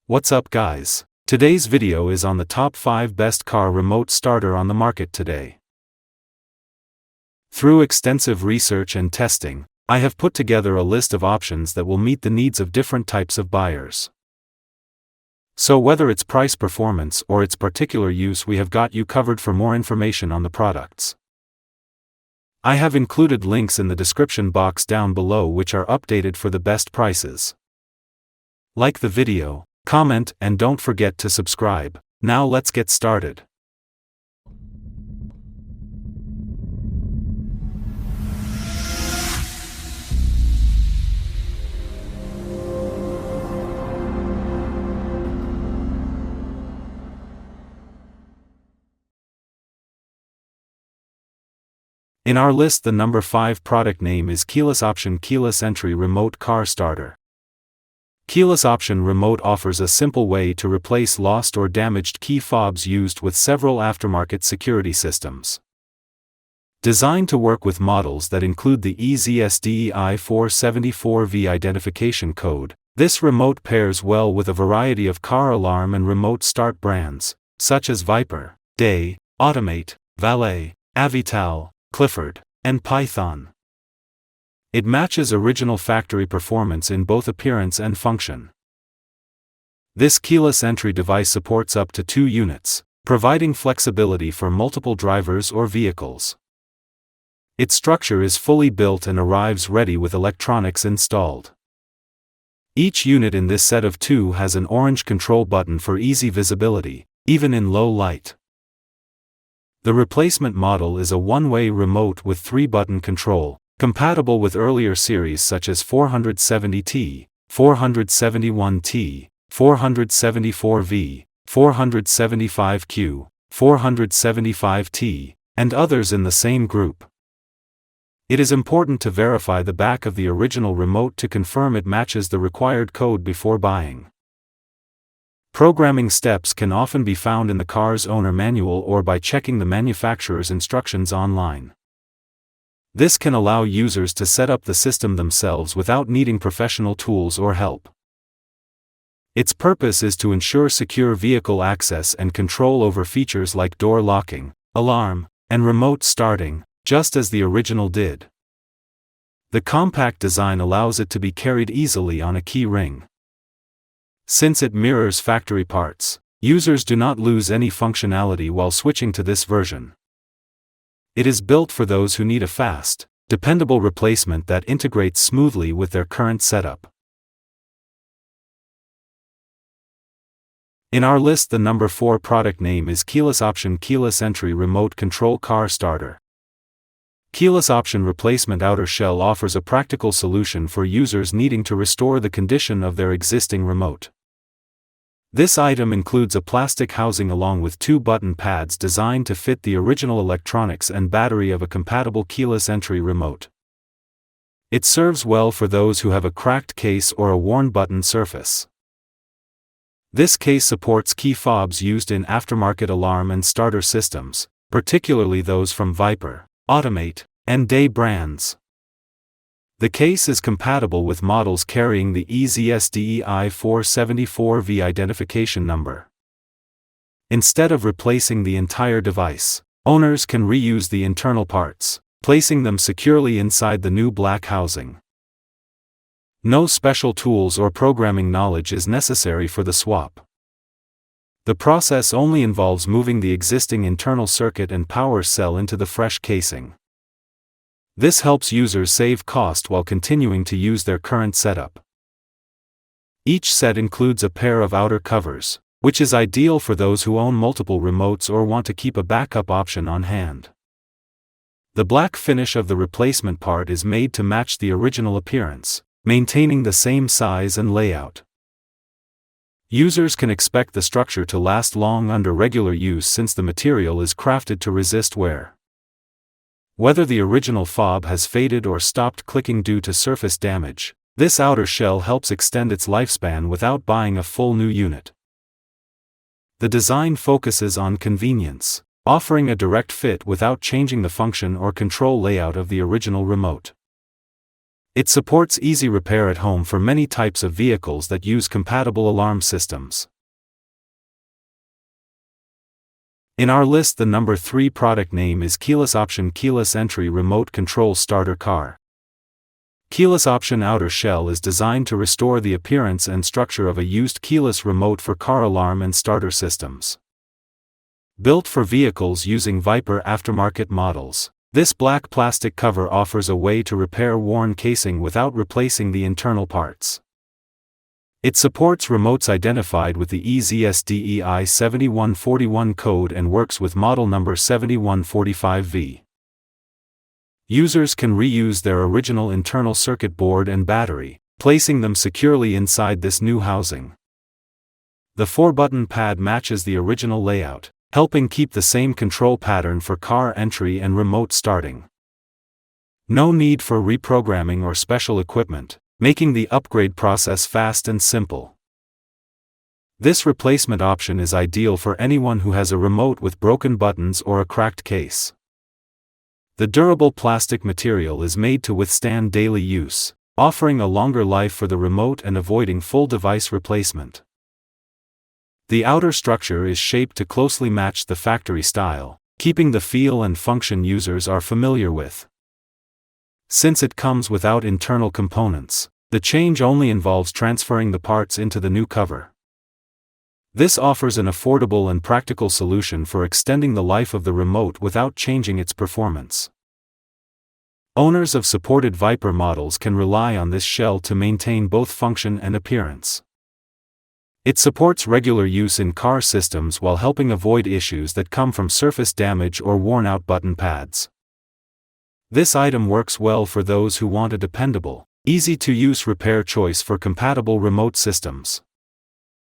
What's up guys? Today's video is on the top 5 best car remote starter on the market today. Through extensive research and testing, I have put together a list of options that will meet the needs of different types of buyers. So whether it's price performance or its particular use, we have got you covered. For more information on the products, I have included links in the description box down below which are updated for the best prices. Like the video, comment, and don't forget to subscribe. Now let's get started. In our list, the number 5 product name is KeylessOption Keyless Entry Remote Car Starter. KeylessOption Remote offers a simple way to replace lost or damaged key fobs used with several aftermarket security systems. Designed to work with models that include the EZSDEI 474V identification code, this remote pairs well with a variety of car alarm and remote start brands, such as Viper, Day, Automate, Valet, Avital, Clifford, and Python. It matches original factory performance in both appearance and function. This keyless entry device supports up to 2 units, providing flexibility for multiple drivers or vehicles. Its structure is fully built and arrives ready with electronics installed. Each unit in this set of 2 has an orange control button for easy visibility, even in low light. The replacement model is a one-way remote with 3-button control, compatible with earlier series such as 470T, 471T, 474V, 475Q, 475T, and others in the same group. It is important to verify the back of the original remote to confirm it matches the required code before buying. Programming steps can often be found in the car's owner manual or by checking the manufacturer's instructions online. This can allow users to set up the system themselves without needing professional tools or help. Its purpose is to ensure secure vehicle access and control over features like door locking, alarm, and remote starting, just as the original did. The compact design allows it to be carried easily on a key ring. Since it mirrors factory parts, users do not lose any functionality while switching to this version. It is built for those who need a fast, dependable replacement that integrates smoothly with their current setup. In our list, the number 4 product name is KeylessOption Keyless Entry Remote Control Car Starter. KeylessOption Replacement Outer Shell offers a practical solution for users needing to restore the condition of their existing remote. This item includes a plastic housing along with 2 button pads designed to fit the original electronics and battery of a compatible keyless entry remote. It serves well for those who have a cracked case or a worn button surface. This case supports key fobs used in aftermarket alarm and starter systems, particularly those from Viper, Automate, and Day brands. The case is compatible with models carrying the EZSDEI 474V identification number. Instead of replacing the entire device, owners can reuse the internal parts, placing them securely inside the new black housing. No special tools or programming knowledge is necessary for the swap. The process only involves moving the existing internal circuit and power cell into the fresh casing. This helps users save cost while continuing to use their current setup. Each set includes a pair of outer covers, which is ideal for those who own multiple remotes or want to keep a backup option on hand. The black finish of the replacement part is made to match the original appearance, maintaining the same size and layout. Users can expect the structure to last long under regular use since the material is crafted to resist wear. Whether the original fob has faded or stopped clicking due to surface damage, this outer shell helps extend its lifespan without buying a full new unit. The design focuses on convenience, offering a direct fit without changing the function or control layout of the original remote. It supports easy repair at home for many types of vehicles that use compatible alarm systems. In our list, the number 3 product name is KeylessOption Keyless Entry Remote Control Starter Car. KeylessOption outer shell is designed to restore the appearance and structure of a used keyless remote for car alarm and starter systems. Built for vehicles using Viper aftermarket models, this black plastic cover offers a way to repair worn casing without replacing the internal parts. It supports remotes identified with the EZSDEI 7141 code and works with model number 7145V. Users can reuse their original internal circuit board and battery, placing them securely inside this new housing. The 4-button pad matches the original layout, helping keep the same control pattern for car entry and remote starting. No need for reprogramming or special equipment, making the upgrade process fast and simple. This replacement option is ideal for anyone who has a remote with broken buttons or a cracked case. The durable plastic material is made to withstand daily use, offering a longer life for the remote and avoiding full device replacement. The outer structure is shaped to closely match the factory style, keeping the feel and function users are familiar with. Since it comes without internal components, the change only involves transferring the parts into the new cover. This offers an affordable and practical solution for extending the life of the remote without changing its performance. Owners of supported Viper models can rely on this shell to maintain both function and appearance. It supports regular use in car systems while helping avoid issues that come from surface damage or worn-out button pads. This item works well for those who want a dependable, easy-to-use repair choice for compatible remote systems.